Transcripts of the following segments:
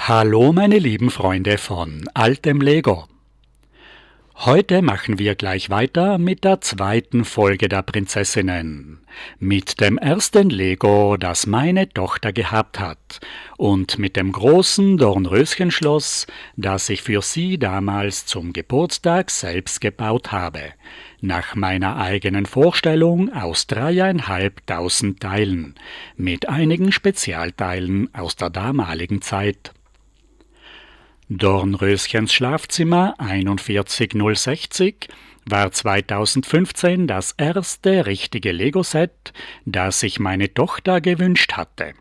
Hallo meine lieben Freunde von Altem Lego. Heute machen wir gleich weiter mit der zweiten Folge der Prinzessinnen. Mit dem ersten Lego, das meine Tochter gehabt hat. Und mit dem großen Dornröschenschloss, das ich für sie damals zum Geburtstag selbst gebaut habe. Nach meiner eigenen Vorstellung aus 3.500 Teilen. Mit einigen Spezialteilen aus der damaligen Zeit. Dornröschens Schlafzimmer 41060 war 2015 das erste richtige Lego-Set, das sich meine Tochter gewünscht hatte.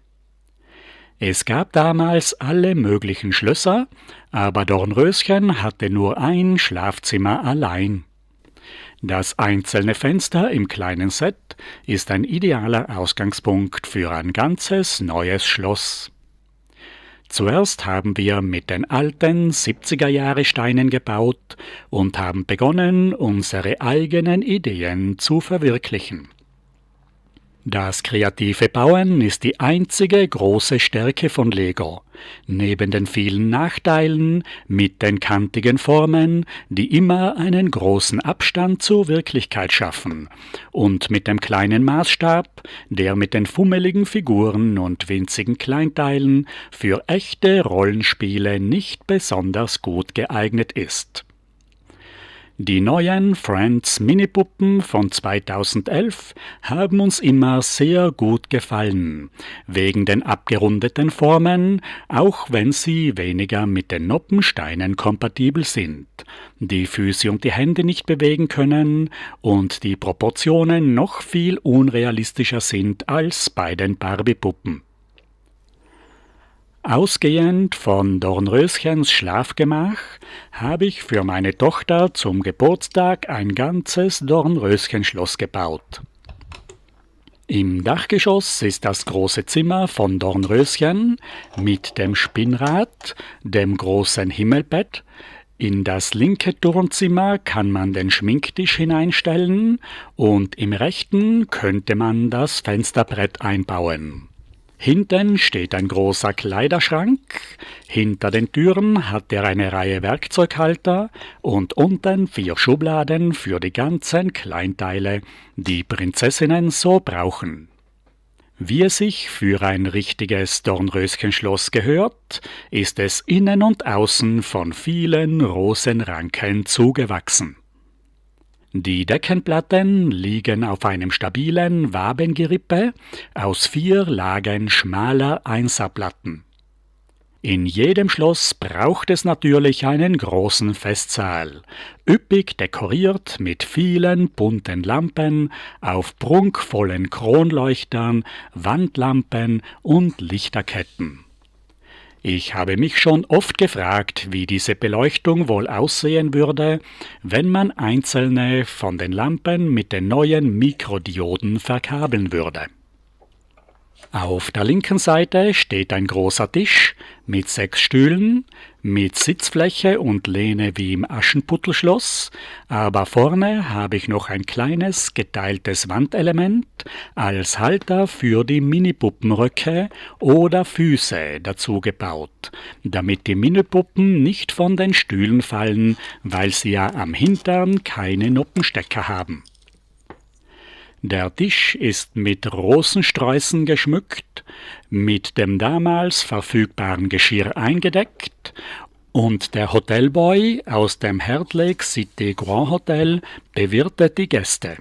Es gab damals alle möglichen Schlösser, aber Dornröschen hatte nur ein Schlafzimmer allein. Das einzelne Fenster im kleinen Set ist ein idealer Ausgangspunkt für ein ganzes neues Schloss. Zuerst haben wir mit den alten 70er-Jahre-Steinen gebaut und haben begonnen, unsere eigenen Ideen zu verwirklichen. Das kreative Bauen ist die einzige große Stärke von Lego, neben den vielen Nachteilen mit den kantigen Formen, die immer einen großen Abstand zur Wirklichkeit schaffen, und mit dem kleinen Maßstab, der mit den fummeligen Figuren und winzigen Kleinteilen für echte Rollenspiele nicht besonders gut geeignet ist. Die neuen Friends Minipuppen von 2011 haben uns immer sehr gut gefallen, wegen den abgerundeten Formen, auch wenn sie weniger mit den Noppensteinen kompatibel sind, die Füße und die Hände nicht bewegen können und die Proportionen noch viel unrealistischer sind als bei den Barbie-Puppen. Ausgehend von Dornröschens Schlafgemach habe ich für meine Tochter zum Geburtstag ein ganzes Dornröschenschloss gebaut. Im Dachgeschoss ist das große Zimmer von Dornröschen mit dem Spinnrad, dem großen Himmelbett. In das linke Turmzimmer kann man den Schminktisch hineinstellen und im rechten könnte man das Fensterbrett einbauen. Hinten steht ein großer Kleiderschrank, hinter den Türen hat er eine Reihe Werkzeughalter und unten 4 Schubladen für die ganzen Kleinteile, die Prinzessinnen so brauchen. Wie es sich für ein richtiges Dornröschenschloss gehört, ist es innen und außen von vielen Rosenranken zugewachsen. Die Deckenplatten liegen auf einem stabilen Wabengerippe aus 4 Lagen schmaler Einserplatten. In jedem Schloss braucht es natürlich einen großen Festsaal, üppig dekoriert mit vielen bunten Lampen auf prunkvollen Kronleuchtern, Wandlampen und Lichterketten. Ich habe mich schon oft gefragt, wie diese Beleuchtung wohl aussehen würde, wenn man einzelne von den Lampen mit den neuen Mikrodioden verkabeln würde. Auf der linken Seite steht ein großer Tisch mit 6 Stühlen, mit Sitzfläche und Lehne wie im Aschenputtelschloss, aber vorne habe ich noch ein kleines geteiltes Wandelement als Halter für die Minipuppenröcke oder Füße dazu gebaut, damit die Minipuppen nicht von den Stühlen fallen, weil sie ja am Hintern keine Noppenstecker haben. Der Tisch ist mit Rosensträußen geschmückt, mit dem damals verfügbaren Geschirr eingedeckt und der Hotelboy aus dem Heart Lake City Grand Hotel bewirtet die Gäste.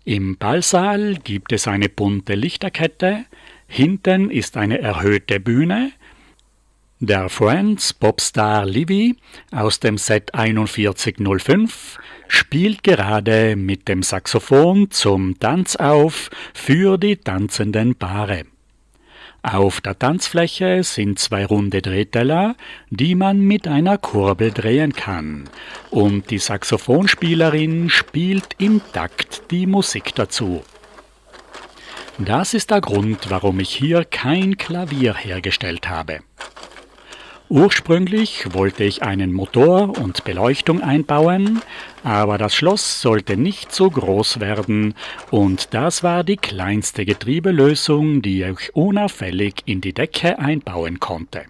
Im Ballsaal gibt es eine bunte Lichterkette, hinten ist eine erhöhte Bühne. Der Friends Popstar Livy aus dem Set 4105 spielt gerade mit dem Saxophon zum Tanz auf für die tanzenden Paare. Auf der Tanzfläche sind 2 runde Drehteller, die man mit einer Kurbel drehen kann, und die Saxophonspielerin spielt im Takt die Musik dazu. Das ist der Grund, warum ich hier kein Klavier hergestellt habe. Ursprünglich wollte ich einen Motor und Beleuchtung einbauen, aber das Schloss sollte nicht so groß werden und das war die kleinste Getriebelösung, die ich unauffällig in die Decke einbauen konnte.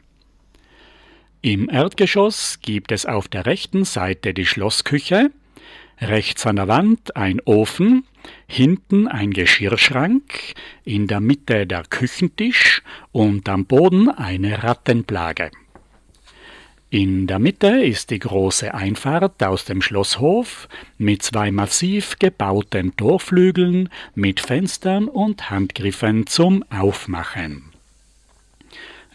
Im Erdgeschoss gibt es auf der rechten Seite die Schlossküche, rechts an der Wand ein Ofen, hinten ein Geschirrschrank, in der Mitte der Küchentisch und am Boden eine Rattenplage. In der Mitte ist die große Einfahrt aus dem Schlosshof mit 2 massiv gebauten Torflügeln mit Fenstern und Handgriffen zum Aufmachen.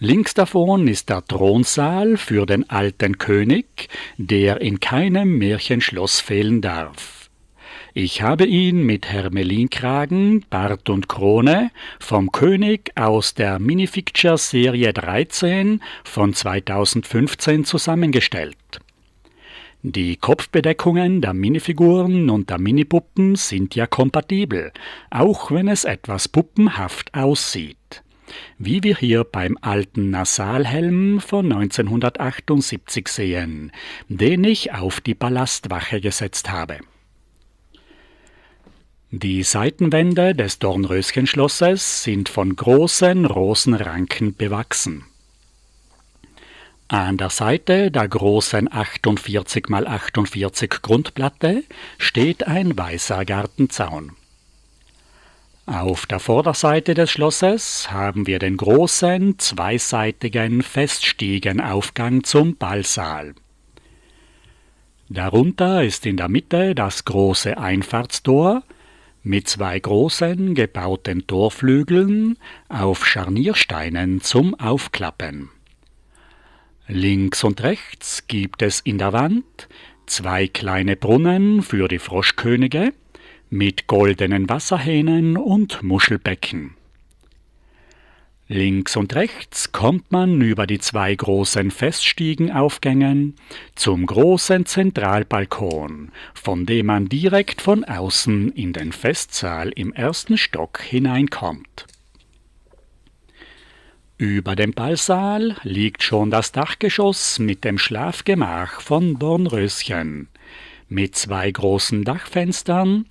Links davon ist der Thronsaal für den alten König, der in keinem Märchenschloss fehlen darf. Ich habe ihn mit Hermelinkragen, Bart und Krone vom König aus der Minifigure-Serie 13 von 2015 zusammengestellt. Die Kopfbedeckungen der Minifiguren und der Minipuppen sind ja kompatibel, auch wenn es etwas puppenhaft aussieht. Wie wir hier beim alten Nasalhelm von 1978 sehen, den ich auf die Palastwache gesetzt habe. Die Seitenwände des Dornröschenschlosses sind von großen Rosenranken bewachsen. An der Seite der großen 48x48 Grundplatte steht ein weißer Gartenzaun. Auf der Vorderseite des Schlosses haben wir den großen, zweiseitigen Feststiegenaufgang zum Ballsaal. Darunter ist in der Mitte das große Einfahrtstor mit 2 großen gebauten Torflügeln auf Scharniersteinen zum Aufklappen. Links und rechts gibt es in der Wand 2 kleine Brunnen für die Froschkönige mit goldenen Wasserhähnen und Muschelbecken. Links und rechts kommt man über die 2 großen Feststiegenaufgängen zum großen Zentralbalkon, von dem man direkt von außen in den Festsaal im 1. Stock hineinkommt. Über dem Ballsaal liegt schon das Dachgeschoss mit dem Schlafgemach von Dornröschen, mit 2 großen Dachfenstern,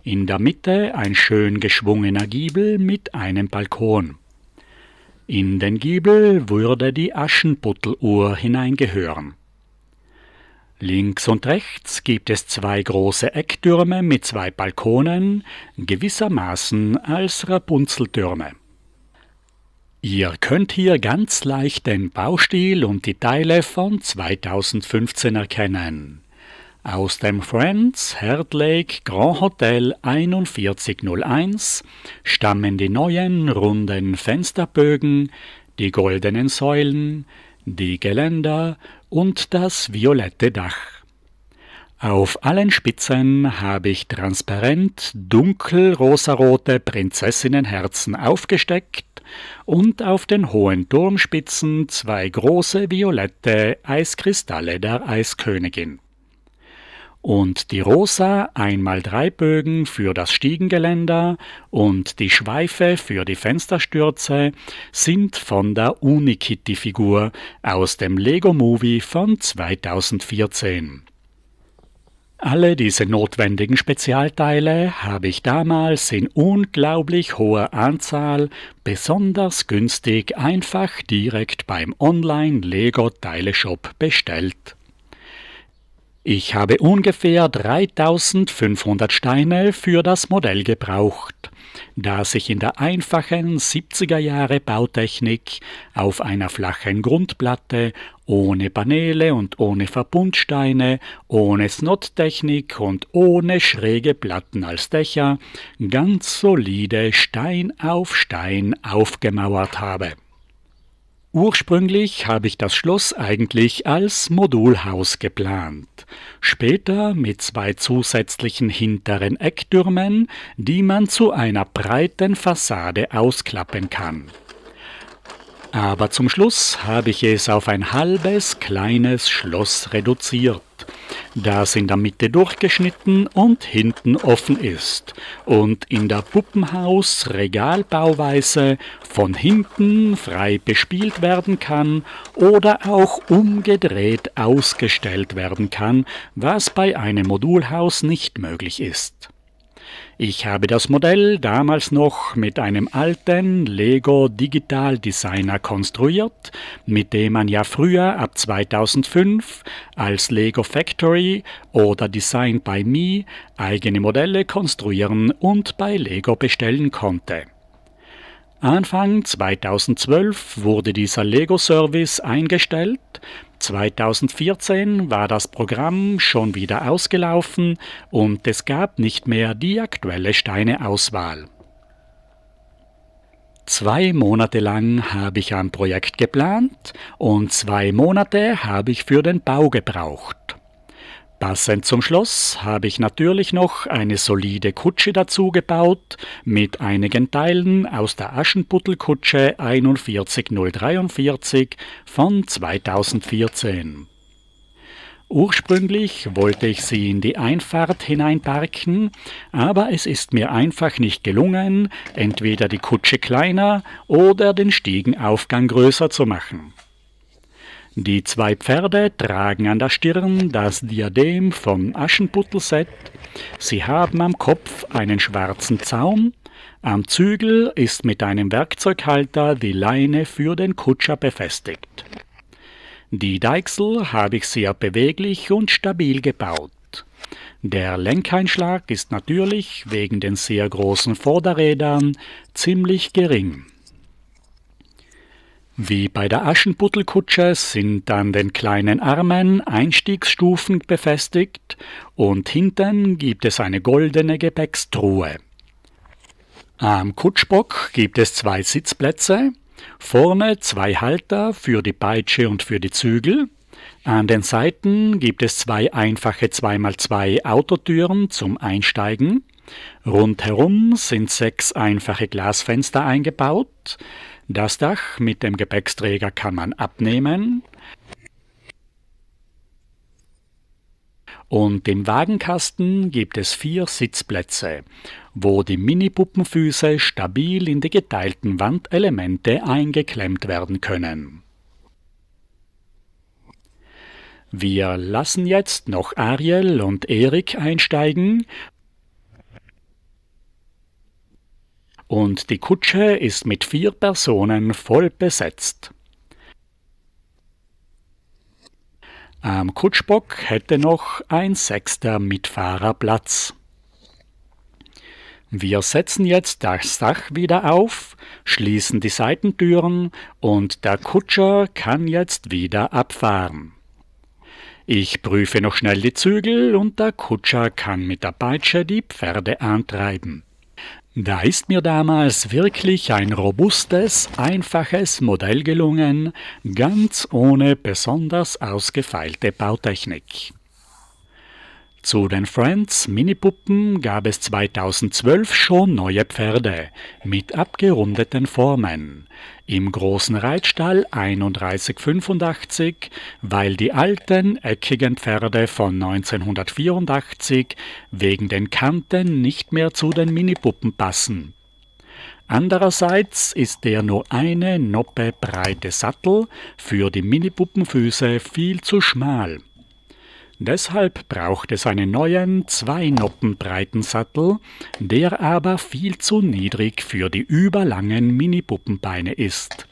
in der Mitte ein schön geschwungener Giebel mit einem Balkon. In den Giebel würde die Aschenputteluhr hineingehören. Links und rechts gibt es 2 große Ecktürme mit 2 Balkonen, gewissermaßen als Rapunzeltürme. Ihr könnt hier ganz leicht den Baustil und die Teile von 2015 erkennen. Aus dem Friends Heart Lake Grand Hotel 4101 stammen die neuen runden Fensterbögen, die goldenen Säulen, die Geländer und das violette Dach. Auf allen Spitzen habe ich transparent dunkelrosarote Prinzessinnenherzen aufgesteckt und auf den hohen Turmspitzen 2 große violette Eiskristalle der Eiskönigin. Und die rosa 1x3 Bögen für das Stiegengeländer und die Schweife für die Fensterstürze sind von der Unikitty-Figur aus dem Lego-Movie von 2014. Alle diese notwendigen Spezialteile habe ich damals in unglaublich hoher Anzahl besonders günstig einfach direkt beim Online-Lego-Teileshop bestellt. Ich habe ungefähr 3500 Steine für das Modell gebraucht, das ich in der einfachen 70er Jahre Bautechnik auf einer flachen Grundplatte, ohne Paneele und ohne Verbundsteine, ohne Snottechnik und ohne schräge Platten als Dächer ganz solide Stein auf Stein aufgemauert habe. Ursprünglich habe ich das Schloss eigentlich als Modulhaus geplant, später mit 2 zusätzlichen hinteren Ecktürmen, die man zu einer breiten Fassade ausklappen kann. Aber zum Schluss habe ich es auf ein halbes kleines Schloss reduziert, das in der Mitte durchgeschnitten und hinten offen ist und in der Puppenhaus-Regalbauweise von hinten frei bespielt werden kann oder auch umgedreht ausgestellt werden kann, was bei einem Modulhaus nicht möglich ist. Ich habe das Modell damals noch mit einem alten Lego Digital Designer konstruiert, mit dem man ja früher ab 2005 als Lego Factory oder Design by Me eigene Modelle konstruieren und bei Lego bestellen konnte. Anfang 2012 wurde dieser Lego-Service eingestellt, 2014 war das Programm schon wieder ausgelaufen und es gab nicht mehr die aktuelle Steineauswahl. 2 Monate lang habe ich am Projekt geplant und 2 Monate habe ich für den Bau gebraucht. Passend zum Schloss habe ich natürlich noch eine solide Kutsche dazu gebaut, mit einigen Teilen aus der Aschenputtel-Kutsche 41043 von 2014. Ursprünglich wollte ich sie in die Einfahrt hineinparken, aber es ist mir einfach nicht gelungen, entweder die Kutsche kleiner oder den Stiegenaufgang größer zu machen. Die 2 Pferde tragen an der Stirn das Diadem vom Aschenputtel-Set. Sie haben am Kopf einen schwarzen Zaum. Am Zügel ist mit einem Werkzeughalter die Leine für den Kutscher befestigt. Die Deichsel habe ich sehr beweglich und stabil gebaut. Der Lenkeinschlag ist natürlich wegen den sehr großen Vorderrädern ziemlich gering. Wie bei der Aschenputtel-Kutsche sind an den kleinen Armen Einstiegsstufen befestigt und hinten gibt es eine goldene Gepäckstruhe. Am Kutschbock gibt es 2 Sitzplätze, vorne 2 Halter für die Peitsche und für die Zügel. An den Seiten gibt es 2 einfache 2x2 Autotüren zum Einsteigen. Rundherum sind 6 einfache Glasfenster eingebaut. Das Dach mit dem Gepäcksträger kann man abnehmen. Und im Wagenkasten gibt es 4 Sitzplätze, wo die Mini-Puppenfüße stabil in die geteilten Wandelemente eingeklemmt werden können. Wir lassen jetzt noch Ariel und Erik einsteigen. Und die Kutsche ist mit 4 Personen voll besetzt. Am Kutschbock hätte noch ein 6. Mitfahrer Platz. Wir setzen jetzt das Dach wieder auf, schließen die Seitentüren und der Kutscher kann jetzt wieder abfahren. Ich prüfe noch schnell die Zügel und der Kutscher kann mit der Peitsche die Pferde antreiben. Da ist mir damals wirklich ein robustes, einfaches Modell gelungen, ganz ohne besonders ausgefeilte Bautechnik. Zu den Friends Minipuppen gab es 2012 schon neue Pferde mit abgerundeten Formen. Im großen Reitstall 3185, weil die alten, eckigen Pferde von 1984 wegen den Kanten nicht mehr zu den Minipuppen passen. Andererseits ist der nur eine Noppe breite Sattel für die Minipuppenfüße viel zu schmal. Deshalb braucht es einen neuen 2 Noppen breiten Sattel, der aber viel zu niedrig für die überlangen Minipuppenbeine ist.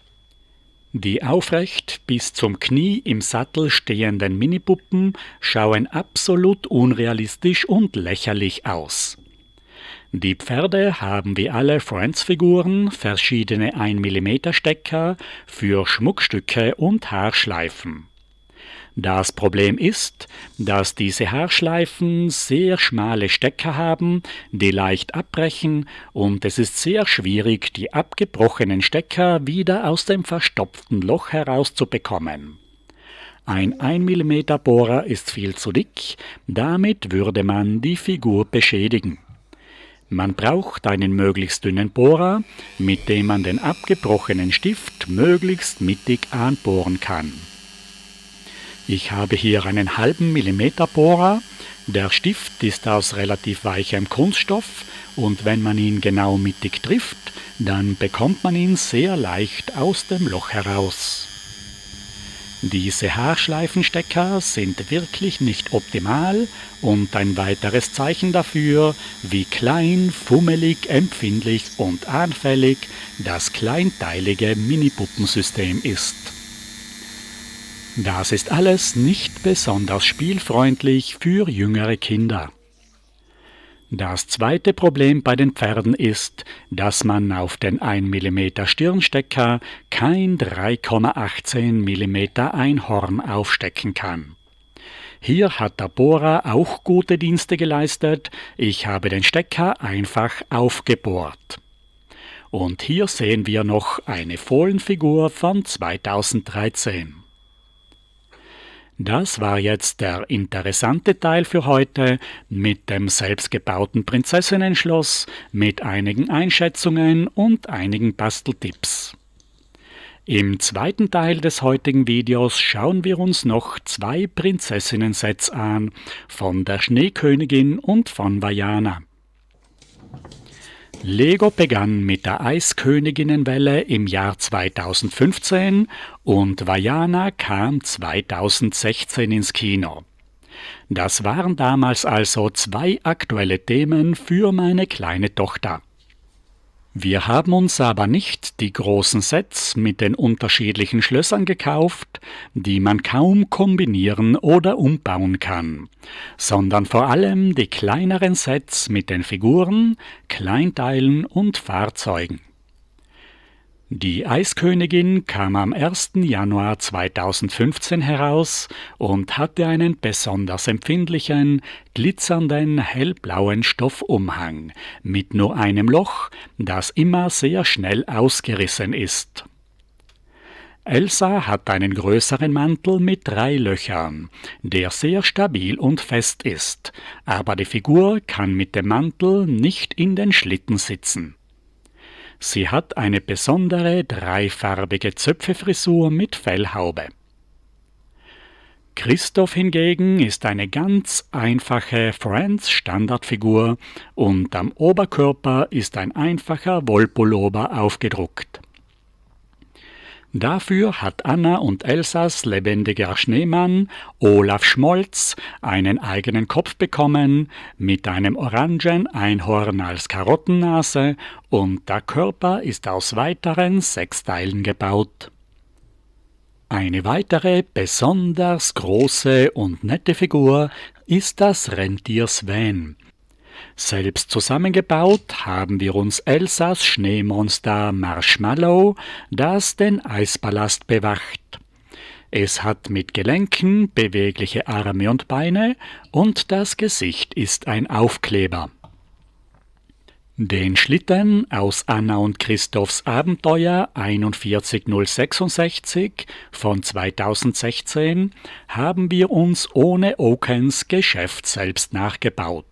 Die aufrecht bis zum Knie im Sattel stehenden Minipuppen schauen absolut unrealistisch und lächerlich aus. Die Pferde haben wie alle Friends-Figuren verschiedene 1 mm Stecker für Schmuckstücke und Haarschleifen. Das Problem ist, dass diese Haarschleifen sehr schmale Stecker haben, die leicht abbrechen, und es ist sehr schwierig, die abgebrochenen Stecker wieder aus dem verstopften Loch herauszubekommen. Ein 1 mm Bohrer ist viel zu dick, damit würde man die Figur beschädigen. Man braucht einen möglichst dünnen Bohrer, mit dem man den abgebrochenen Stift möglichst mittig anbohren kann. Ich habe hier einen halben Millimeter Bohrer. Der Stift ist aus relativ weichem Kunststoff und wenn man ihn genau mittig trifft, dann bekommt man ihn sehr leicht aus dem Loch heraus. Diese Haarschleifenstecker sind wirklich nicht optimal und ein weiteres Zeichen dafür, wie klein, fummelig, empfindlich und anfällig das kleinteilige Mini-Puppensystem ist. Das ist alles nicht besonders spielfreundlich für jüngere Kinder. Das zweite Problem bei den Pferden ist, dass man auf den 1 mm Stirnstecker kein 3,18 mm Einhorn aufstecken kann. Hier hat der Bohrer auch gute Dienste geleistet, ich habe den Stecker einfach aufgebohrt. Und hier sehen wir noch eine Fohlenfigur von 2013. Das war jetzt der interessante Teil für heute mit dem selbstgebauten Prinzessinnenschloss, mit einigen Einschätzungen und einigen Basteltipps. Im zweiten Teil des heutigen Videos schauen wir uns noch 2 Prinzessinnen-Sets an, von der Schneekönigin und von Vaiana. Lego begann mit der Eisköniginnenwelle im Jahr 2015 und Vaiana kam 2016 ins Kino. Das waren damals also 2 aktuelle Themen für meine kleine Tochter. Wir haben uns aber nicht die großen Sets mit den unterschiedlichen Schlössern gekauft, die man kaum kombinieren oder umbauen kann, sondern vor allem die kleineren Sets mit den Figuren, Kleinteilen und Fahrzeugen. Die Eiskönigin kam am 1. Januar 2015 heraus und hatte einen besonders empfindlichen, glitzernden, hellblauen Stoffumhang mit nur einem Loch, das immer sehr schnell ausgerissen ist. Elsa hat einen größeren Mantel mit 3 Löchern, der sehr stabil und fest ist, aber die Figur kann mit dem Mantel nicht in den Schlitten sitzen. Sie hat eine besondere dreifarbige Zöpfefrisur mit Fellhaube. Christoph hingegen ist eine ganz einfache Friends-Standardfigur und am Oberkörper ist ein einfacher Wollpullover aufgedruckt. Dafür hat Anna und Elsas lebendiger Schneemann Olaf Schmolz einen eigenen Kopf bekommen, mit einem orangen Einhorn als Karottennase und der Körper ist aus weiteren 6 Teilen gebaut. Eine weitere besonders große und nette Figur ist das Rentier Sven. Selbst zusammengebaut haben wir uns Elsas Schneemonster Marshmallow, das den Eispalast bewacht. Es hat mit Gelenken bewegliche Arme und Beine und das Gesicht ist ein Aufkleber. Den Schlitten aus Anna und Christophs Abenteuer 41066 von 2016 haben wir uns ohne Okens Geschäft selbst nachgebaut.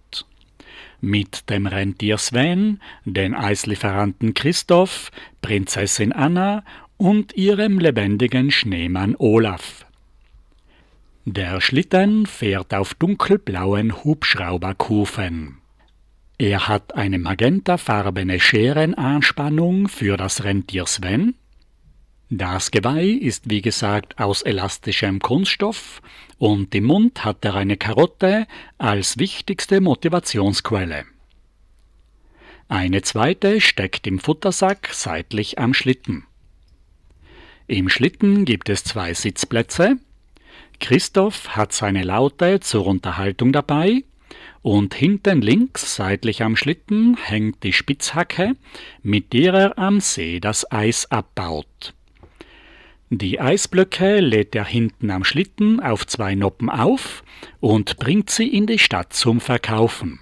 Mit dem Rentier Sven, den Eislieferanten Christoph, Prinzessin Anna und ihrem lebendigen Schneemann Olaf. Der Schlitten fährt auf dunkelblauen Hubschrauberkufen. Er hat eine magentafarbene Scherenanspannung für das Rentier Sven. Das Geweih ist wie gesagt aus elastischem Kunststoff und im Mund hat er eine Karotte als wichtigste Motivationsquelle. Eine zweite steckt im Futtersack seitlich am Schlitten. Im Schlitten gibt es 2 Sitzplätze. Christoph hat seine Laute zur Unterhaltung dabei und hinten links seitlich am Schlitten hängt die Spitzhacke, mit der er am See das Eis abbaut. Die Eisblöcke lädt er hinten am Schlitten auf 2 Noppen auf und bringt sie in die Stadt zum Verkaufen.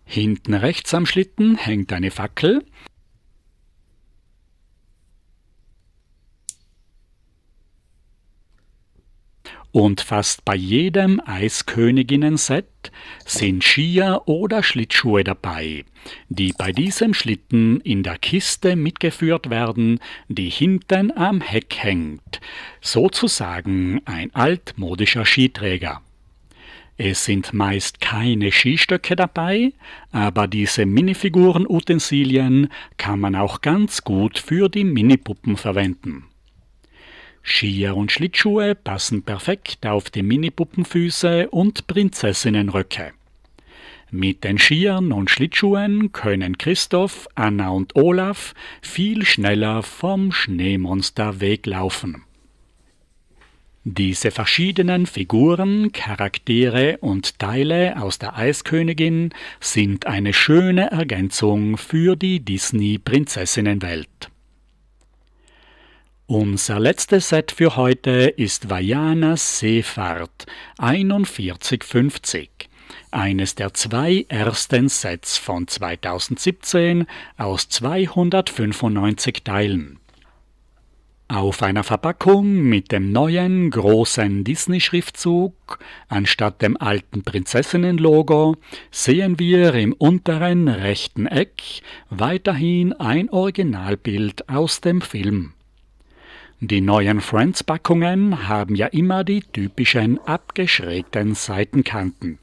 Hinten rechts am Schlitten hängt eine Fackel. Und fast bei jedem Eisköniginnen-Set sind Skier oder Schlittschuhe dabei, die bei diesem Schlitten in der Kiste mitgeführt werden, die hinten am Heck hängt, sozusagen ein altmodischer Skiträger. Es sind meist keine Skistöcke dabei, aber diese Minifiguren-Utensilien kann man auch ganz gut für die Minipuppen verwenden. Skier und Schlittschuhe passen perfekt auf die Minipuppenfüße und Prinzessinnenröcke. Mit den Skiern und Schlittschuhen können Christoph, Anna und Olaf viel schneller vom Schneemonster weglaufen. Diese verschiedenen Figuren, Charaktere und Teile aus der Eiskönigin sind eine schöne Ergänzung für die Disney-Prinzessinnenwelt. Unser letztes Set für heute ist Vajanas Seefahrt 4150, eines der 2 ersten Sets von 2017 aus 295 Teilen. Auf einer Verpackung mit dem neuen großen Disney-Schriftzug anstatt dem alten Prinzessinnen-Logo sehen wir im unteren rechten Eck weiterhin ein Originalbild aus dem Film. Die neuen Friends-Packungen haben ja immer die typischen abgeschrägten Seitenkanten.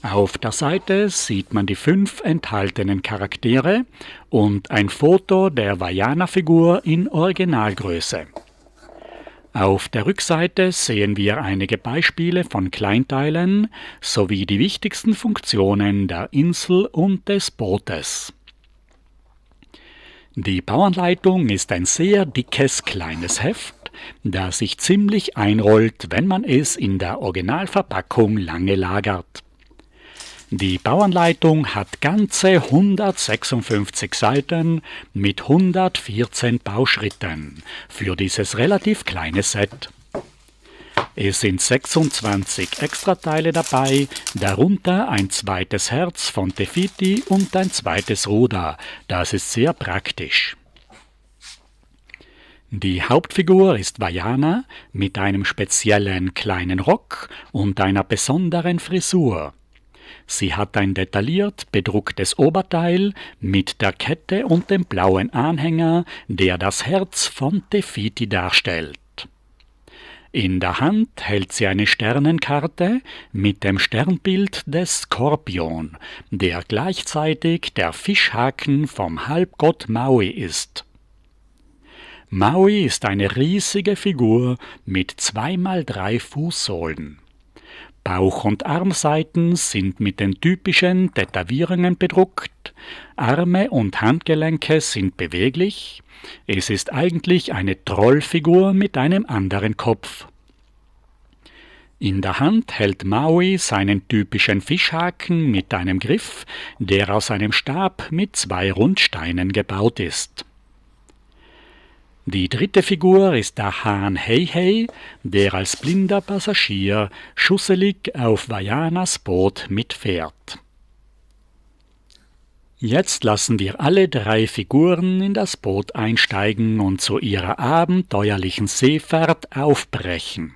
Auf der Seite sieht man die 5 enthaltenen Charaktere und ein Foto der Vajana-Figur in Originalgröße. Auf der Rückseite sehen wir einige Beispiele von Kleinteilen sowie die wichtigsten Funktionen der Insel und des Bootes. Die Bauanleitung ist ein sehr dickes kleines Heft, das sich ziemlich einrollt, wenn man es in der Originalverpackung lange lagert. Die Bauanleitung hat ganze 156 Seiten mit 114 Bauschritten für dieses relativ kleine Set. Es sind 26 Extrateile dabei, darunter ein zweites Herz von Te Fiti und ein zweites Ruder. Das ist sehr praktisch. Die Hauptfigur ist Vajana mit einem speziellen kleinen Rock und einer besonderen Frisur. Sie hat ein detailliert bedrucktes Oberteil mit der Kette und dem blauen Anhänger, der das Herz von Te Fiti darstellt. In der Hand hält sie eine Sternenkarte mit dem Sternbild des Skorpion, der gleichzeitig der Fischhaken vom Halbgott Maui ist. Maui ist eine riesige Figur mit 2x3 Fußsohlen. Bauch- und Armseiten sind mit den typischen Tätowierungen bedruckt, Arme und Handgelenke sind beweglich, es ist eigentlich eine Trollfigur mit einem anderen Kopf. In der Hand hält Maui seinen typischen Fischhaken mit einem Griff, der aus einem Stab mit 2 Rundsteinen gebaut ist. Die dritte Figur ist der Hahn Hei Hei, der als blinder Passagier schusselig auf Vajanas Boot mitfährt. Jetzt lassen wir alle 3 Figuren in das Boot einsteigen und zu ihrer abenteuerlichen Seefahrt aufbrechen.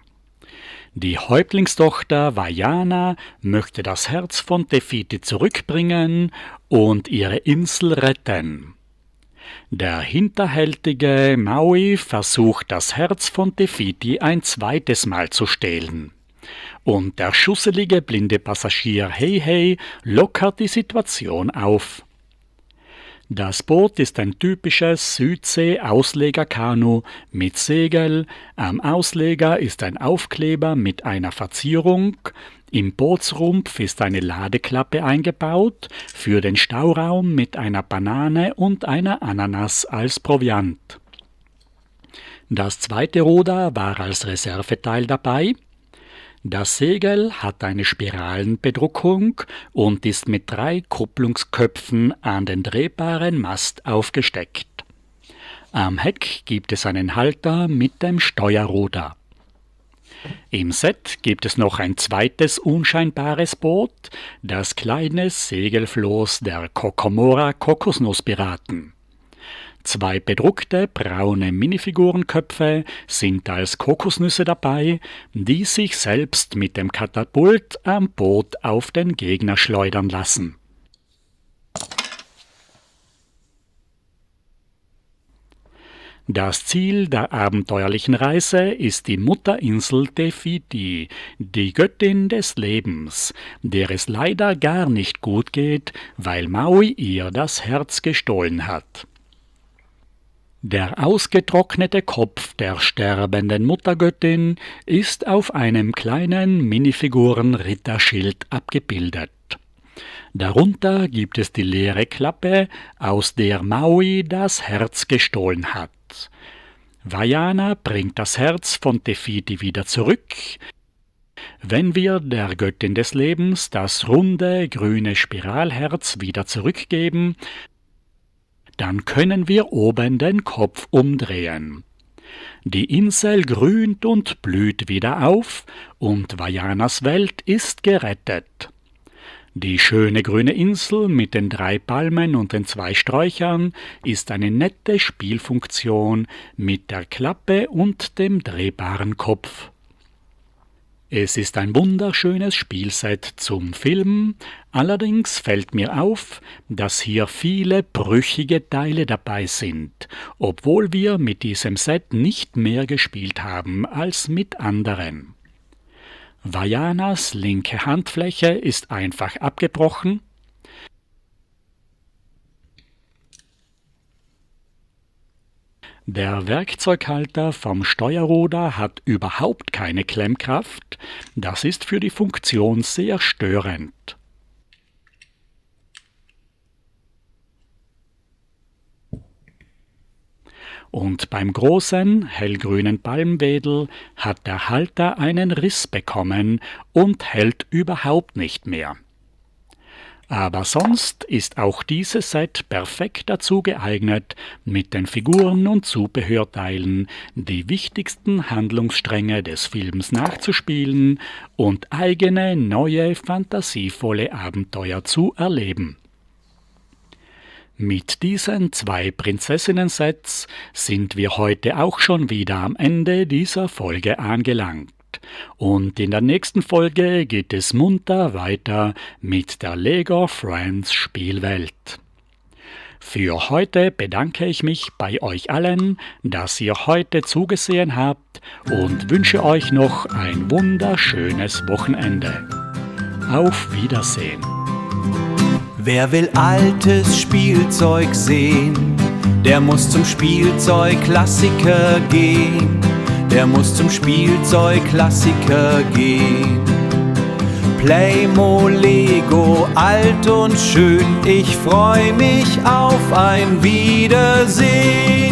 Die Häuptlingstochter Vajana möchte das Herz von Te Fiti zurückbringen und ihre Insel retten. Der hinterhältige Maui versucht, das Herz von Te Fiti ein zweites Mal zu stehlen. Und der schusselige blinde Passagier Hei Hei lockert die Situation auf. Das Boot ist ein typisches Südsee-Auslegerkanu mit Segel, am Ausleger ist ein Aufkleber mit einer Verzierung, im Bootsrumpf ist eine Ladeklappe eingebaut für den Stauraum mit einer Banane und einer Ananas als Proviant. Das zweite Ruder war als Reserveteil dabei. Das Segel hat eine Spiralenbedruckung und ist mit 3 Kupplungsköpfen an den drehbaren Mast aufgesteckt. Am Heck gibt es einen Halter mit dem Steuerruder. Im Set gibt es noch ein zweites unscheinbares Boot, das kleine Segelfloß der Kokomora Kokosnusspiraten. 2 bedruckte braune Minifigurenköpfe sind als Kokosnüsse dabei, die sich selbst mit dem Katapult am Boot auf den Gegner schleudern lassen. Das Ziel der abenteuerlichen Reise ist die Mutterinsel Te Fiti, die Göttin des Lebens, der es leider gar nicht gut geht, weil Maui ihr das Herz gestohlen hat. Der ausgetrocknete Kopf der sterbenden Muttergöttin ist auf einem kleinen Minifiguren-Ritterschild abgebildet. Darunter gibt es die leere Klappe, aus der Maui das Herz gestohlen hat. Vaiana bringt das Herz von Te Fiti wieder zurück, wenn wir der Göttin des Lebens das runde, grüne Spiralherz wieder zurückgeben, dann können wir oben den Kopf umdrehen. Die Insel grünt und blüht wieder auf und Vaianas Welt ist gerettet. Die schöne grüne Insel mit den 3 Palmen und den 2 Sträuchern ist eine nette Spielfunktion mit der Klappe und dem drehbaren Kopf. Es ist ein wunderschönes Spielset zum Filmen, allerdings fällt mir auf, dass hier viele brüchige Teile dabei sind, obwohl wir mit diesem Set nicht mehr gespielt haben als mit anderen. Vaianas linke Handfläche ist einfach abgebrochen. Der Werkzeughalter vom Steuerruder hat überhaupt keine Klemmkraft. Das ist für die Funktion sehr störend. Und beim großen, hellgrünen Palmwedel hat der Halter einen Riss bekommen und hält überhaupt nicht mehr. Aber sonst ist auch dieses Set perfekt dazu geeignet, mit den Figuren und Zubehörteilen die wichtigsten Handlungsstränge des Films nachzuspielen und eigene, neue, fantasievolle Abenteuer zu erleben. Mit diesen 2 Prinzessinnen-Sets sind wir heute auch schon wieder am Ende dieser Folge angelangt. Und in der nächsten Folge geht es munter weiter mit der Lego Friends Spielwelt. Für heute bedanke ich mich bei euch allen, dass ihr heute zugesehen habt und wünsche euch noch ein wunderschönes Wochenende. Auf Wiedersehen! Wer will altes Spielzeug sehen, der muss zum Spielzeugklassiker gehen. Der muss zum Spielzeugklassiker gehen. Playmo, Lego, alt und schön, ich freu mich auf ein Wiedersehen.